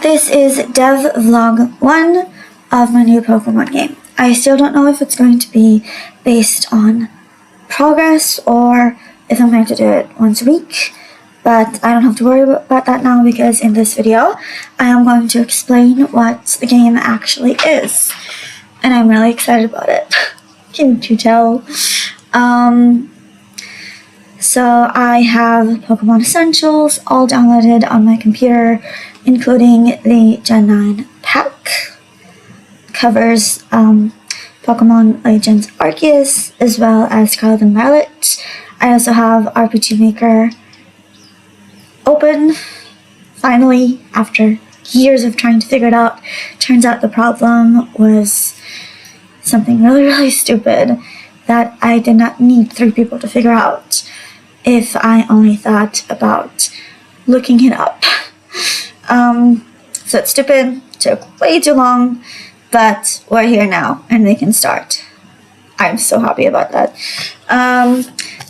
This is Dev Vlog 1 of my new Pokemon game. I still don't know if it's going to be based on progress or if I'm going to do it once a week, but I don't have to worry about that now because in this video I am going to explain what the game actually is, and I'm really excited about it. Can't you tell? So I have Pokemon Essentials all downloaded on my computer, including the Gen 9 pack. Covers Pokemon Legends Arceus as well as Scarlet and Violet. I also have RPG Maker open, finally, after years of trying to figure it out. Turns out the problem was something really stupid that I did not need 3 people to figure out if I only thought about looking it up. So it's stupid, took way too long, but we're here now and we can start. I'm so happy about that.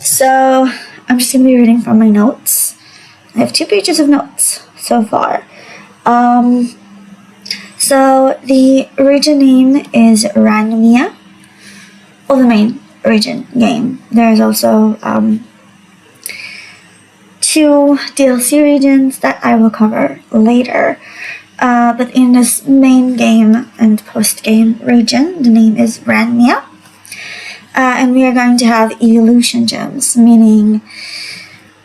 So I'm just going to be reading from my notes. I have 2 pages of notes so far. So the region name is Ranmia, the main region game. There's also 2 DLC regions that I will cover later. But in this main game and post-game region, the name is Ranmia. And we are going to have evolution gems, meaning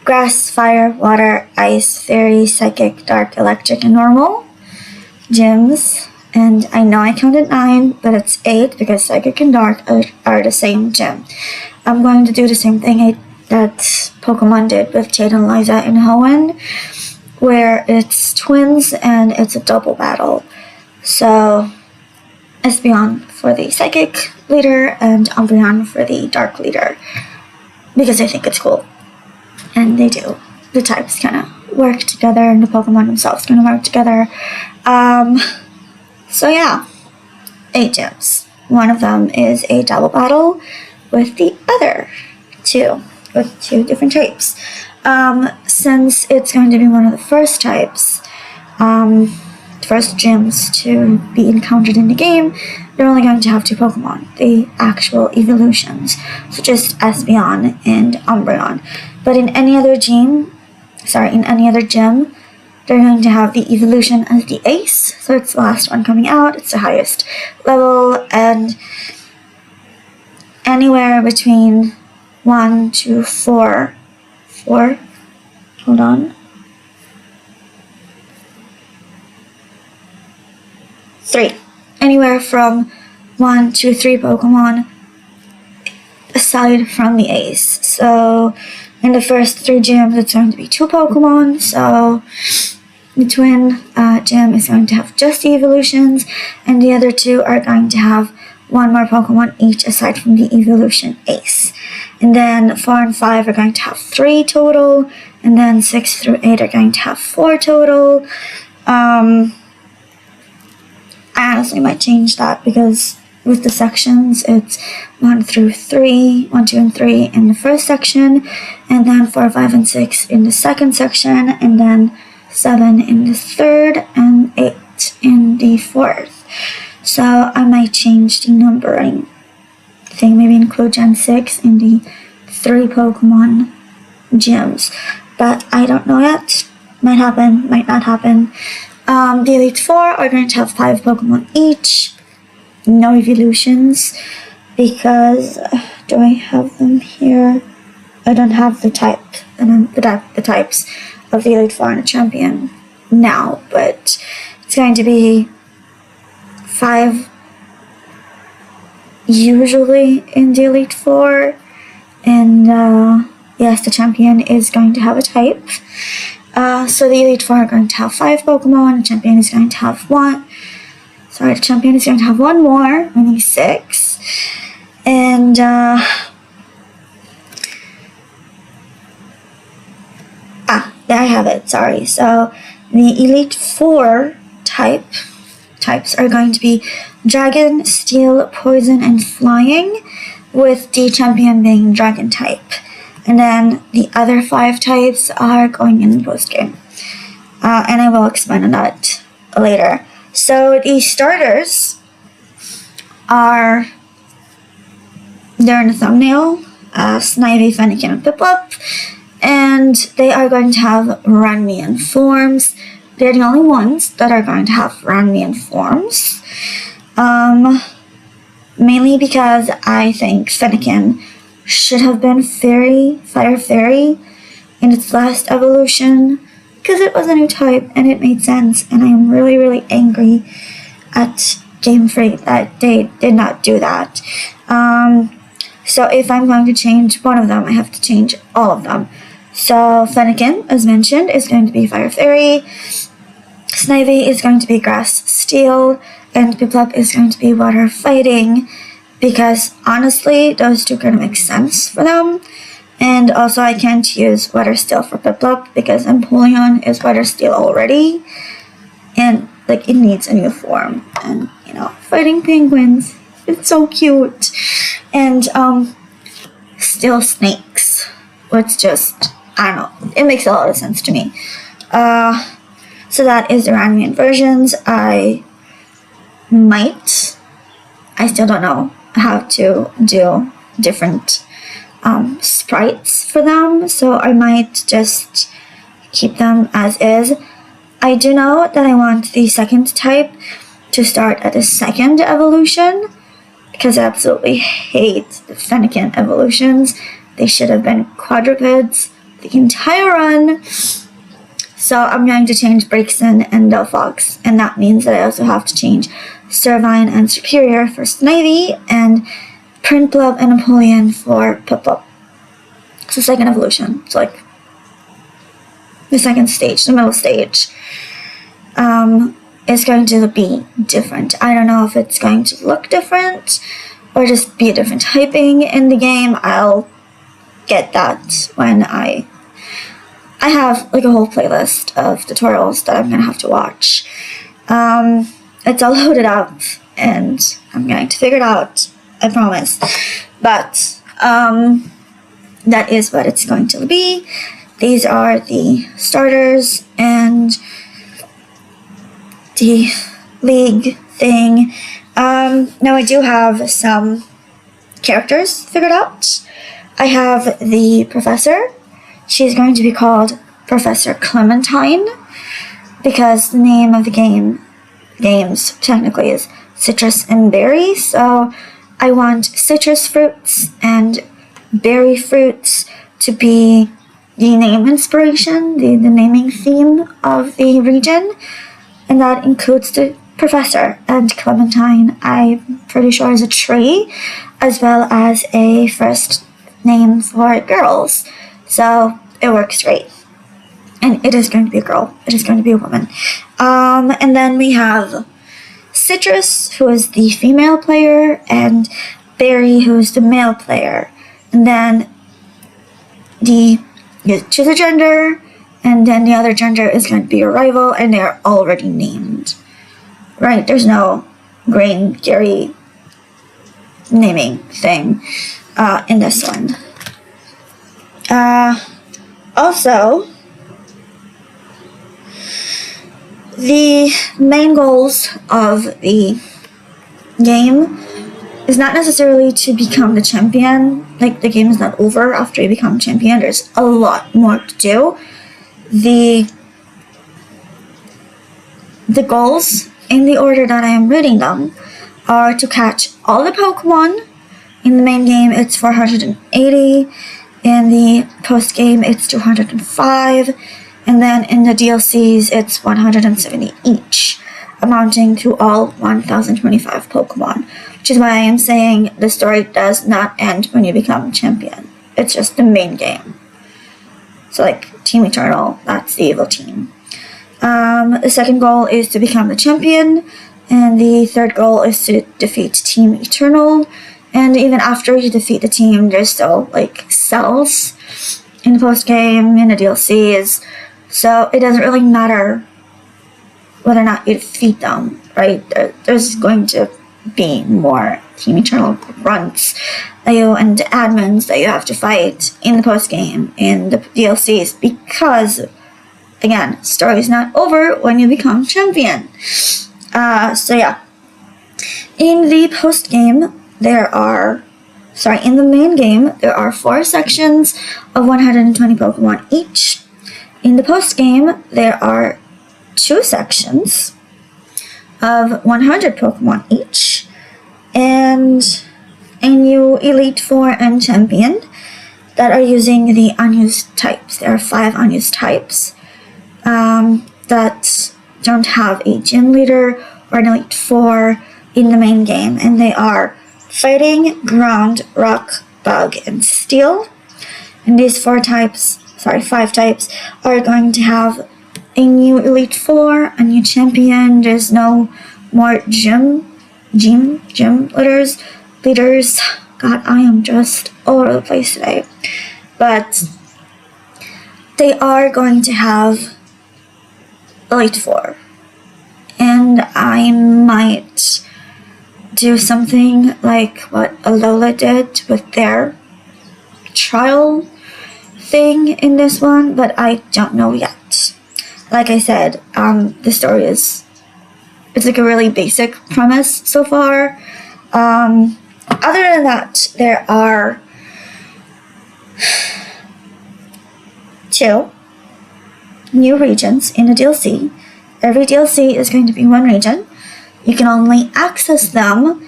grass, fire, water, ice, fairy, psychic, dark, electric, and normal gems. And I know I counted 9, but it's 8 because psychic and dark are the same gem. I'm going to do the same thing that Pokemon did with Jade and Liza and Hoenn, where it's twins and it's a double battle. So Espeon for the psychic leader and Umbreon for the dark leader, because I think it's cool. And they do. The types kind of work together and the Pokemon themselves kind of work together. So yeah, 8 gems. One of them is a double battle with the other 2, with 2 different types. Since it's going to be one of the first types, first gyms to be encountered in the game, they're only going to have 2 Pokemon, the actual evolutions, such as Espeon and Umbreon. But in any other gym, they're going to have the evolution as the ace, so it's the last one coming out, it's the highest level, and anywhere between 1 to 4, hold on, 3, anywhere from 1 to 3 Pokemon aside from the ace. So in the first 3 gyms, it's going to be 2 Pokemon, so the twin gym is going to have just the evolutions, and the other 2 are going to have 1 more Pokemon each aside from the evolution ace. And then 4 and 5 are going to have 3 total, and then 6 through 8 are going to have 4 total. I honestly might change that because with the sections, it's 1 through 3, 1, 2, and 3 in the first section, and then 4, 5, and 6 in the second section, and then 7 in the third, and 8 in the fourth. So I might change the numbering thing, maybe include Gen 6 in the 3 Pokemon gyms, but I don't know yet. Might happen, might not happen. The Elite 4 are going to have 5 Pokemon each. No evolutions, because do I have them here? I don't have the types of the Elite 4 and the Champion now, but it's going to be 5 usually in the Elite 4, and yes, the Champion is going to have a type. So the Elite 4 are going to have 5 Pokemon, the Champion is going to have 1. Sorry, the Champion is going to have 1 more, meaning 6. And there I have it, sorry. So the Elite 4 types are going to be Dragon, Steel, Poison, and Flying, with the Champion being Dragon type. And then the other 5 types are going in post-game. and I will expand on that later. So the starters are there in the thumbnail, Snivy, Fennekin, and Piplup, and they are going to have Ranmian forms. They're the only ones that are going to have Ranmian forms. Mainly because I think Fennekin should have been Fire Fairy in its last evolution, because it was a new type and it made sense, and I am really, really angry at Game Freak that they did not do that. So if I'm going to change one of them, I have to change all of them. So Fennekin, as mentioned, is going to be Fire Fairy, Snivy is going to be Grass Steel, and Piplup is going to be Water Fighting, because honestly, those two kind of make sense for them. And also I can't use Water Steel for Piplup because Empoleon is Water Steel already, and like it needs a new form. And you know, fighting penguins, it's so cute. And Steel Snakes, which just, I don't know, it makes a lot of sense to me. So that is the Ranmian versions. I still don't know how to do different sprites for them, so I might just keep them as is. I do know that I want the second type to start at the second evolution, because I absolutely hate the Fennekin evolutions. They should have been quadrupeds the entire run. So I'm going to change Braixen and Delphox, and that means that I also have to change Servine and Superior for Snivy, and Prinplup and Empoleon for Piplup. So second evolution. So like the second stage, the middle stage, is going to be different. I don't know if it's going to look different or just be a different typing in the game. I'll get that when I have like a whole playlist of tutorials that I'm gonna have to watch. It's all loaded up and I'm going to figure it out, I promise. But that is what it's going to be. These are the starters and the league thing. Now I do have some characters figured out. I have the professor. She's going to be called Professor Clementine, because the name of the games technically is Citrus and Berry, so I want citrus fruits and berry fruits to be the name inspiration, the naming theme of the region, and that includes the professor. And Clementine, I'm pretty sure, is a tree, as well as a first name for girls, so it works great. And it is going to be a girl. It is going to be a woman. And then we have Citrus, who is the female player, and Berry, who is the male player. And then you choose a gender, and then the other gender is going to be your rival, and they're already named. Right? There's no Grain Gary naming thing in this one. Also, the main goals of the game is not necessarily to become the champion. Like, the game is not over after you become champion. There's a lot more to do. The goals, in the order that I am reading them, are to catch all the Pokemon. In the main game, it's 480. In the post-game, it's 205. And then in the DLCs, it's 170 each, amounting to all 1025 Pokemon. Which is why I am saying the story does not end when you become champion. It's just the main game. So like Team Eternal, that's the evil team. The second goal is to become the champion, and the third goal is to defeat Team Eternal. And even after you defeat the team, there's still like cells in the post game, in the DLCs. So it doesn't really matter whether or not you defeat them, right? There's going to be more Team Eternal runs and admins that you have to fight in the post game, in the DLCs, because again, story is not over when you become champion. So yeah. In the post game, in the main game, there are 4 sections of 120 Pokemon each. In the post game, there are 2 sections of 100 Pokemon each, and a new Elite Four and Champion that are using the unused types. There are 5 unused types that don't have a gym leader or an Elite Four in the main game, and they are Fighting, Ground, Rock, Bug, and Steel. And these 5 types are going to have a new Elite Four, a new champion. There's no more gym leaders. God, I am just all over the place today. But they are going to have Elite Four. And I might do something like what Alola did with their trial thing in this one, but I don't know yet. Like I said, the story it's like a really basic premise so far. Other than that, there are 2 new regions in the DLC. Every DLC is going to be 1 region. You can only access them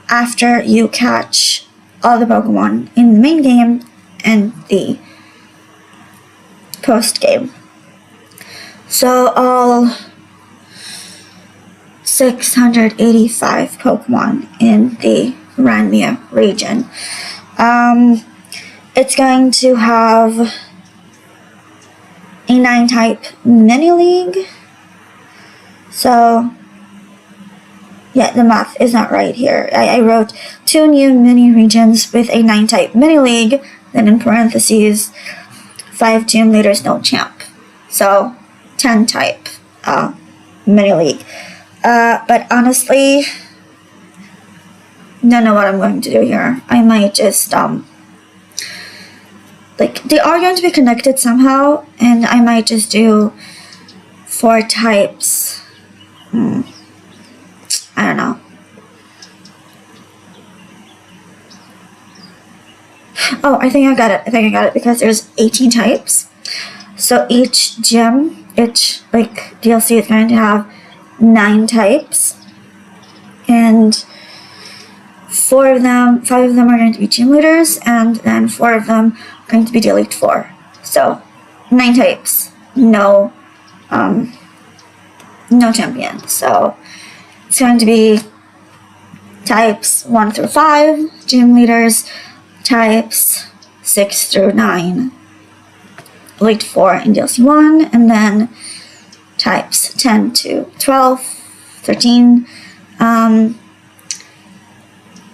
after you catch all the Pokemon in the main game and the post game. So all 685 Pokemon in the Ranmia region. It's going to have a 9-type mini league. So yeah, the math is not right here. I wrote 2 new mini regions with a 9-type mini league, then in parentheses 5 gym leaders, no champ. So 10-type mini league. But honestly, don't know what I'm going to do here. I might just they are going to be connected somehow, and I might just do 4 types. I don't know. Oh, I think I got it because there's 18 types. So each DLC is going to have 9 types, and 5 of them are going to be gym leaders, and then 4 of them are going to be the Elite Four. So 9 types, no champion. So it's going to be types 1 through 5, gym leaders, types 6 through 9, Elite Four in DLC 1, and then types 10 to 12, 13,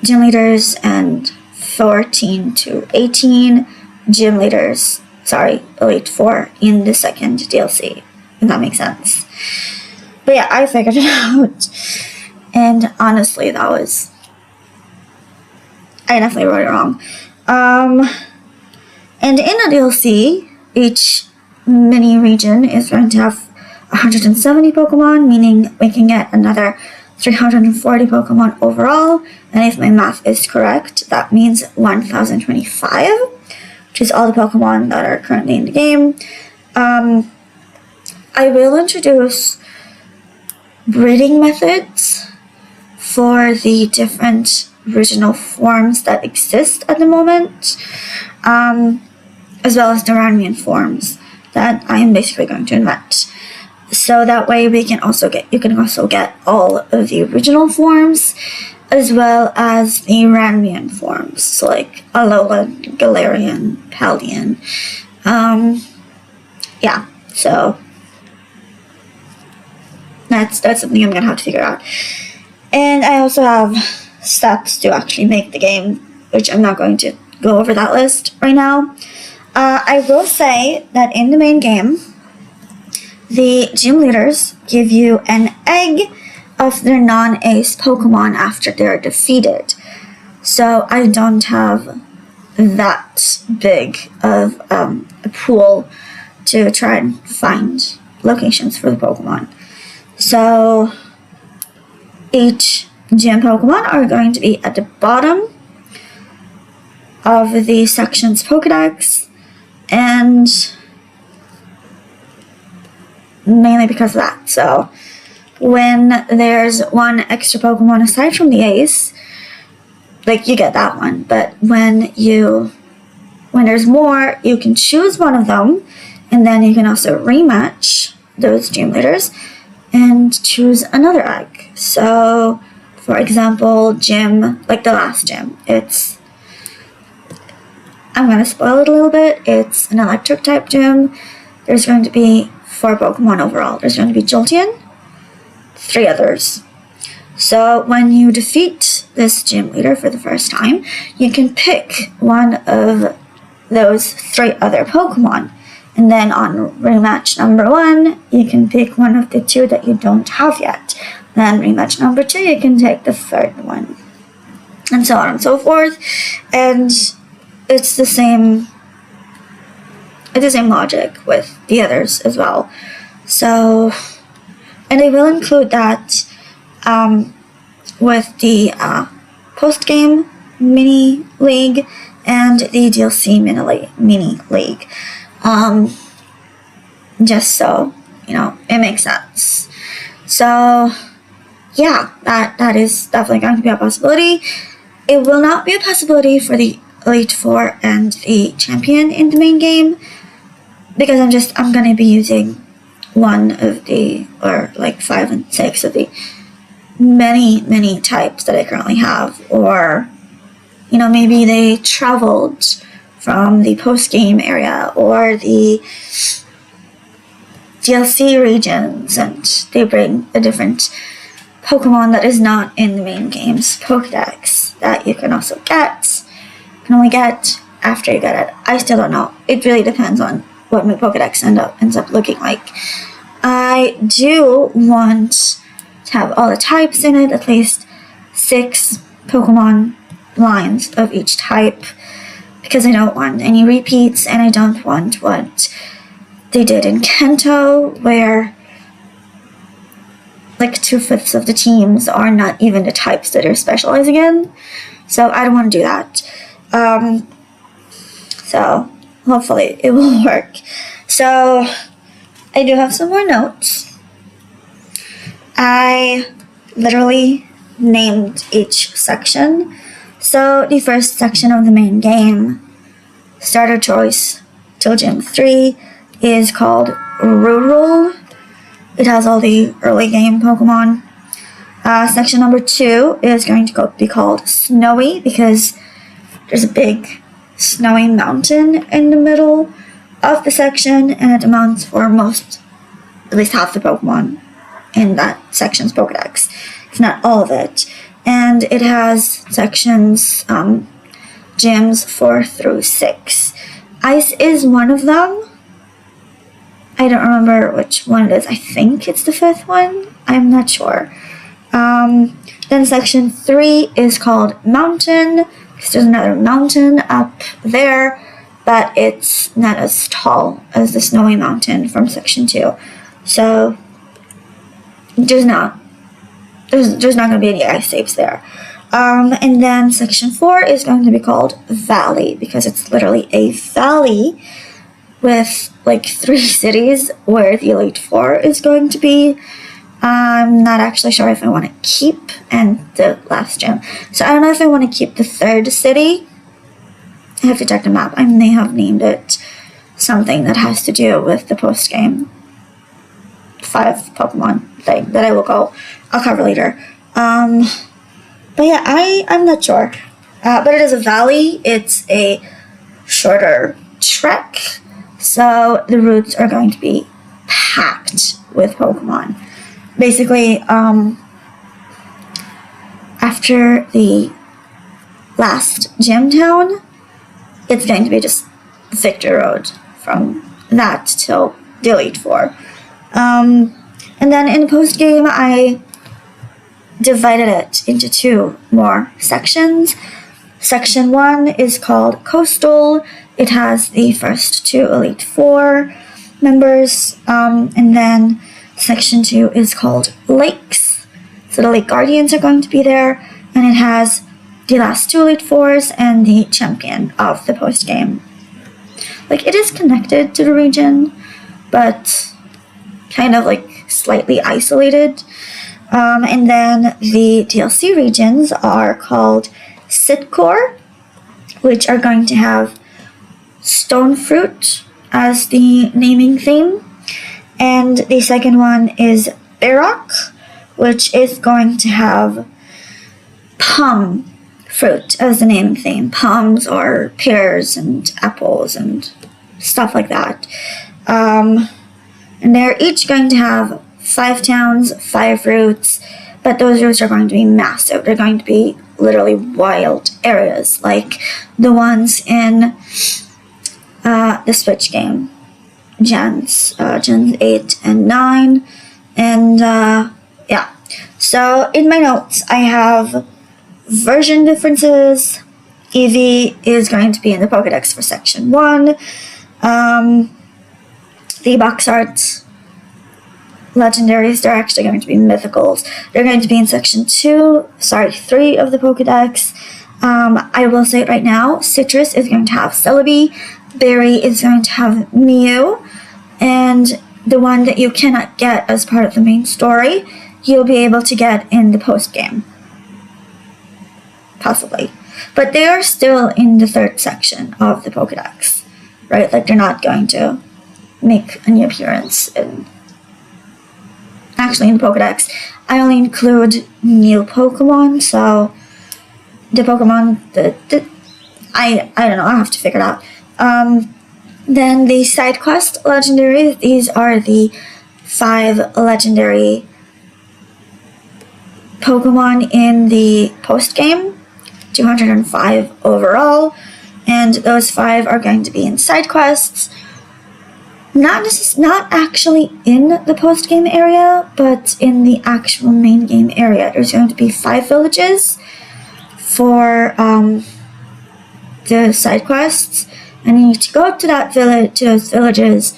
gym leaders, and 14 to 18 gym leaders, Elite Four in the second DLC, if that makes sense. But yeah, I figured it out. And honestly, I definitely wrote it wrong. And in a DLC, each mini region is going to have 170 Pokemon, meaning we can get another 340 Pokemon overall. And if my math is correct, that means 1025, which is all the Pokemon that are currently in the game. I will introduce breeding methods for the different regional forms that exist at the moment, as well as the Ranmian forms that I am basically going to invent. So that way you can also get all of the original forms, as well as the Ranmian forms, so like Alola, Galarian, Paldean. Yeah, so that's something I'm gonna have to figure out. And I also have steps to actually make the game, which I'm not going to go over that list right now. I will say that in the main game, the gym leaders give you an egg of their non-ace Pokemon after they're defeated. So I don't have that big of a pool to try and find locations for the Pokemon. So each gym Pokemon are going to be at the bottom of the section's Pokedex, and mainly because of that. So when there's one extra Pokemon aside from the Ace, like, you get that one. But when there's more, you can choose one of them, and then you can also rematch those gym leaders and choose another egg. So, for example, gym, like the last gym, I'm going to spoil it a little bit. It's an electric type gym. There's going to be 4 Pokemon overall. There's going to be Jolteon, 3 others. So when you defeat this gym leader for the first time, you can pick one of those 3 other Pokemon. And then on rematch number 1, you can pick one of the 2 that you don't have yet. Then rematch number 2, you can take the 3rd one. And so on and so forth. And it's the same logic with the others as well. So, and I will include that with the post-game mini league and the DLC mini league. Just so, it makes sense. So, yeah, that is definitely going to be a possibility. It will not be a possibility for the Elite Four and the Champion in the main game, because I'm going to be using one of the, or like 5 and 6 of the many types that I currently have, or maybe they traveled from the post-game area or the DLC regions and they bring a different Pokemon that is not in the main game's Pokedex that you can also get. You can only get after you get it. I still don't know. It really depends on what my Pokedex ends up looking like. I do want to have all the types in it, at least 6 Pokemon lines of each type, because I don't want any repeats, and I don't want what they did in Kanto, where like 2/5 of the teams are not even the types that they're specializing in. So I don't want to do that. So hopefully it will work. So I do have some more notes. I literally named each section. So the first section of the main game, Starter Choice till Gym 3, is called Rural. It has all the early game Pokemon. Section number 2 is going to be called Snowy, because there's a big snowy mountain in the middle of the section, and it amounts for at least half the Pokemon in that section's Pokedex, if not all of it. And it has sections, gyms 4 through 6. Ice is one of them. I don't remember which one it is. I think it's the 5th one. I'm not sure. Then section 3 is called Mountain, because there's another mountain up there, but it's not as tall as the Snowy Mountain from section 2. So there's not going to be any ice types there. And then section 4 is going to be called Valley, because it's literally a valley with like 3 cities where the Elite Four is going to be. I'm not actually sure if I want to keep, and the last gym. So I don't know if I want to keep the 3rd city. I have to check the map. I may have named it something that has to do with the post-game 5 Pokemon thing that I'll cover later. But yeah, I'm not sure. But it is a valley. It's a shorter trek, so the routes are going to be packed with Pokemon. Basically, after the last gym town, it's going to be just Victor Road from that till the Elite Four. And then in the post game, I divided it into 2 more sections. Section 1 is called Coastal. It has the first 2 Elite Four. members. And then section 2 is called Lakes. So the Lake Guardians are going to be there, and it has the last 2 Elite Fours and the champion of the post game. Like, it is connected to the region, but kind of like slightly isolated. And then the DLC regions are called Sitcore, which are going to have Stonefruit as the naming theme. And the second one is Barrock, which is going to have Palm fruit as the naming theme. Palms or pears and apples and stuff like that. And they're each going to have 5 towns, 5 routes, but those routes are going to be massive. They're going to be literally wild areas, like the ones in the Switch game, Gens 8 and 9, and yeah. So in my notes, I have version differences. Eevee is going to be in the Pokedex for section 1. The box art legendaries, they're actually going to be mythicals. They're going to be in section 3 of the Pokedex. I will say it right now, Citrus is going to have Celebi, Berry is going to have Mew, and the one that you cannot get as part of the main story, you'll be able to get in the post game. Possibly. But they are still in the 3rd section of the Pokedex, right? Like, they're not going to make a new appearance in the Pokedex. I only include new Pokemon, so the Pokemon I don't know, I have to figure it out. Then the side quest legendary, these are the 5 legendary Pokemon in the post game, 205 overall, and those 5 are going to be in side quests. Not actually in the post game area, but in the actual main game area. There's going to be 5 villages for the side quests, and you need to go to those villages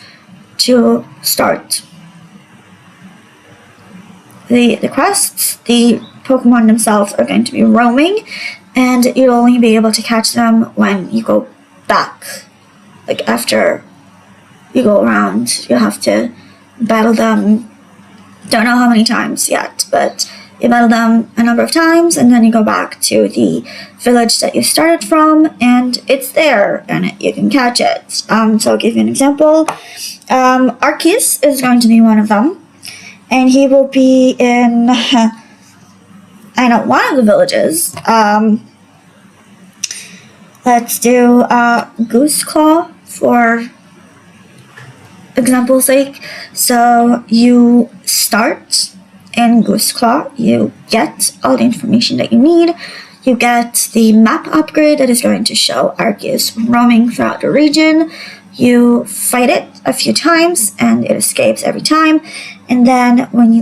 to start the quests. The Pokemon themselves are going to be roaming, and you'll only be able to catch them when you go back. Like, after you go around, you'll have to battle them. Don't know how many times yet, but you battle them a number of times, and then you go back to the village that you started from, and it's there, and you can catch it. So I'll give you an example. Arceus is going to be one of them, and he will be in, one of the villages. Let's do Goose Claw for example's sake. So you start in Goose Claw, you get all the information that you need, you get the map upgrade that is going to show Arceus roaming throughout the region, you fight it a few times and it escapes every time, and then when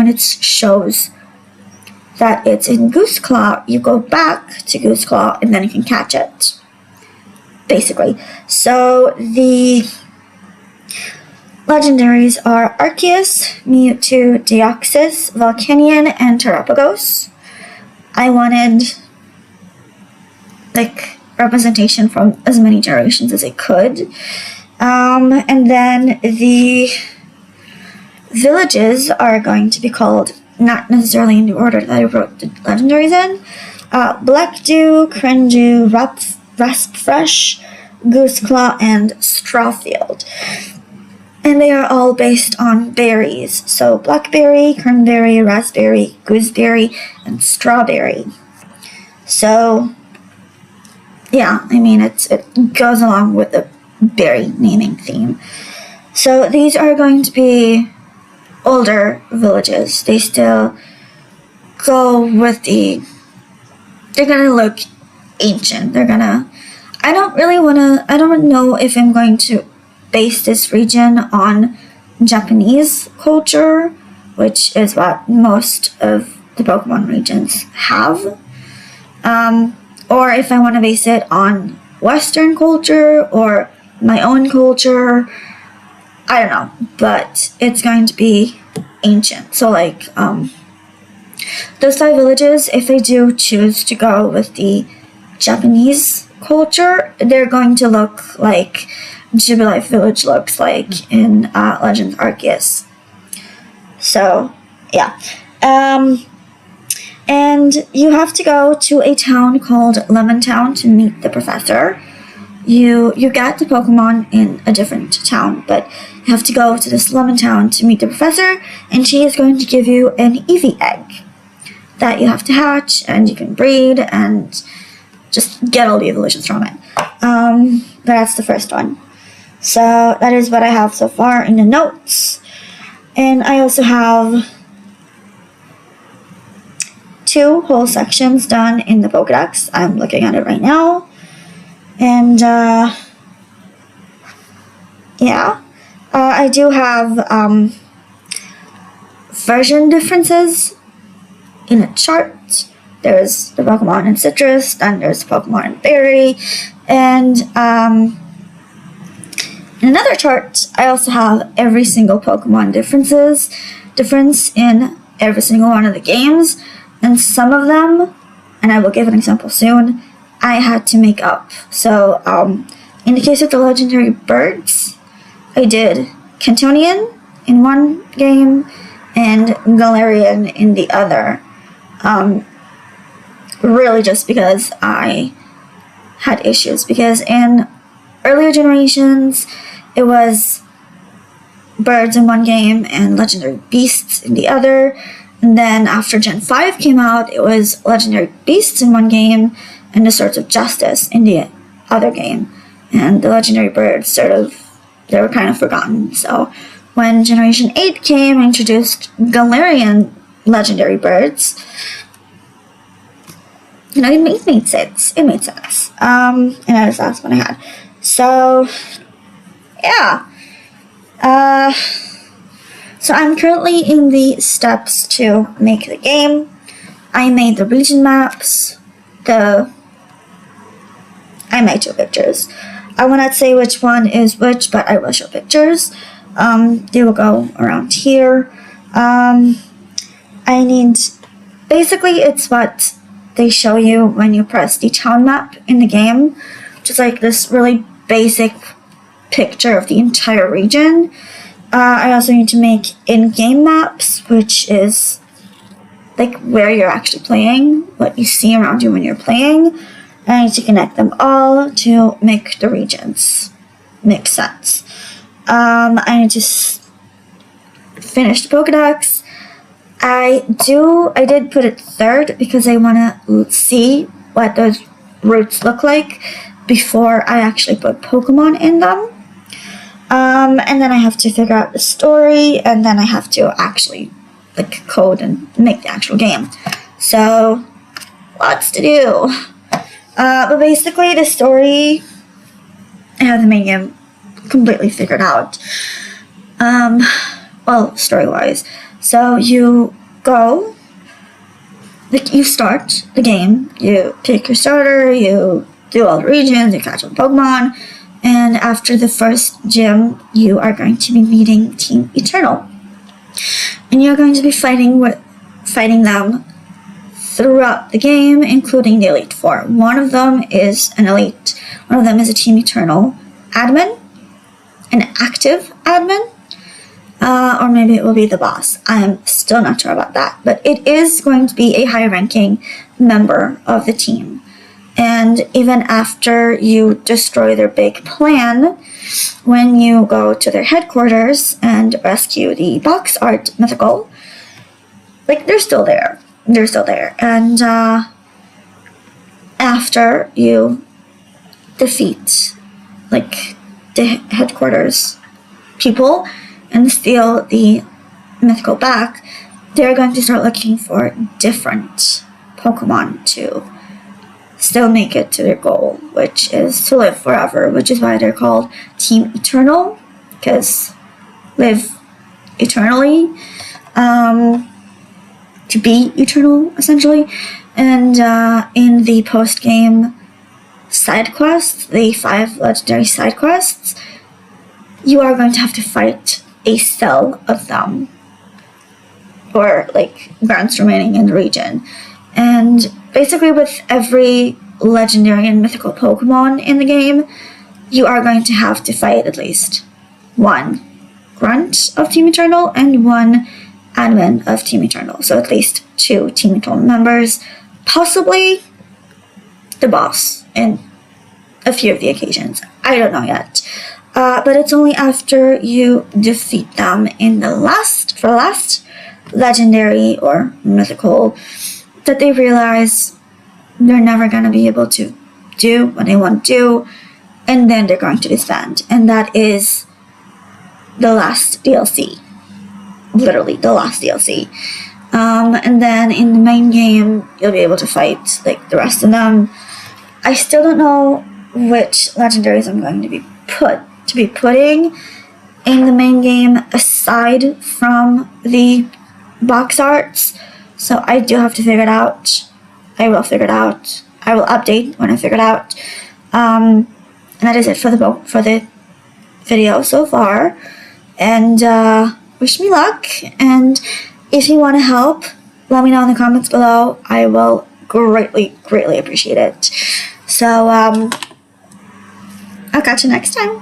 it shows that it's in Goose Claw, you go back to Goose Claw and then you can catch it, basically. So the legendaries are Arceus, Mewtwo, Deoxys, Volcanion, and Terapagos. I wanted representation from as many generations as I could. And then the villages are going to be called, not necessarily in the order that I wrote the legendaries in, Blackdew, Crendew, Raspfresh, Gooseclaw, and Strawfield. And they are all based on berries. So blackberry, cranberry, raspberry, gooseberry, and strawberry. So yeah, it goes along with the berry naming theme. So these are going to be older villages. They still go with they're gonna look ancient. I don't know if I'm going to base this region on Japanese culture, which is what most of the Pokemon regions have, or if I want to base it on Western culture or my own culture. I don't know, but it's going to be ancient. So like those 5 villages, if they do choose to go with the Japanese culture, they're going to look like Jubilife Village looks like in Legends Arceus. So yeah. And you have to go to a town called Lemon Town to meet the professor. You get the Pokemon in a different town, but you have to go to this Lemon Town to meet the professor, and she is going to give you an Eevee egg that you have to hatch, and you can breed and just get all the evolutions from it. That's the first one. So that is what I have so far in the notes. And I also have 2 whole sections done in the Pokedex. I'm looking at it right now. And yeah, I do have version differences in a chart. There's the Pokemon in Citrus, then there's the Pokemon in Berry, and in another chart, I also have every single Pokemon difference in every single one of the games, and some of them, and I will give an example soon, I had to make up. So, in the case of the legendary birds, I did Cantonian in one game and Galarian in the other. Really just because I had issues. Because in earlier generations, it was birds in one game and legendary beasts in the other. And then after Gen 5 came out, it was legendary beasts in one game and the Swords of Justice in the other game. And the legendary birds they were kind of forgotten. So when Generation 8 came and introduced Galarian legendary birds, you know, it made sense. It made sense. And that was the last one I had. So, yeah. So I'm currently in the steps to make the game. I made the region maps. I made 2 pictures. I will not say which one is which, but I will show pictures. They will go around here. Basically it's what they show you when you press the town map in the game, which is like this really basic picture of the entire region. I also need to make in-game maps, which is like where you're actually playing, what you see around you when you're playing. And I need to connect them all to make the regions make sense. I need to finish the Pokedex. I did put it 3rd because I want to see what those routes look like before I actually put Pokemon in them. And then I have to figure out the story, and then I have to actually like code and make the actual game. So lots to do. But basically the story, I have the main game completely figured out. Well, story-wise. So you start the game, you pick your starter, you do all the regions, you catch all the Pokemon, and after the first gym, you are going to be meeting Team Eternal. And you're going to be fighting them throughout the game, including the Elite Four. One of them is a Team Eternal admin, an active admin, or maybe it will be the boss. I am still not sure about that, but it is going to be a high-ranking member of the team. And even after you destroy their big plan, when you go to their headquarters and rescue the box art mythical, like, they're still there. They're still there. And after you defeat, like, the headquarters people and steal the mythical back, they're going to start looking for different Pokemon to still make it to their goal, which is to live forever, which is why they're called Team Eternal, because live eternally, to be eternal, essentially. And in the post-game side quests, the 5 legendary side quests, you are going to have to fight a cell of them, or like grants remaining in the region. And basically with every legendary and mythical Pokemon in the game, you are going to have to fight at least one grunt of Team Eternal and one admin of Team Eternal. So at least 2 Team Eternal members, possibly the boss in a few of the occasions. I don't know yet. But it's only after you defeat them in the last legendary or mythical that they realize they're never going to be able to do what they want to do, and then they're going to disband. And that is the last DLC. Literally the last DLC. And then in the main game, you'll be able to fight like the rest of them. I still don't know which legendaries I'm going to be putting in the main game aside from the box arts. So I do have to figure it out. I will figure it out. I will update when I figure it out. And that is it for the video so far. And wish me luck. And if you want to help, let me know in the comments below. I will greatly appreciate it. So I'll catch you next time.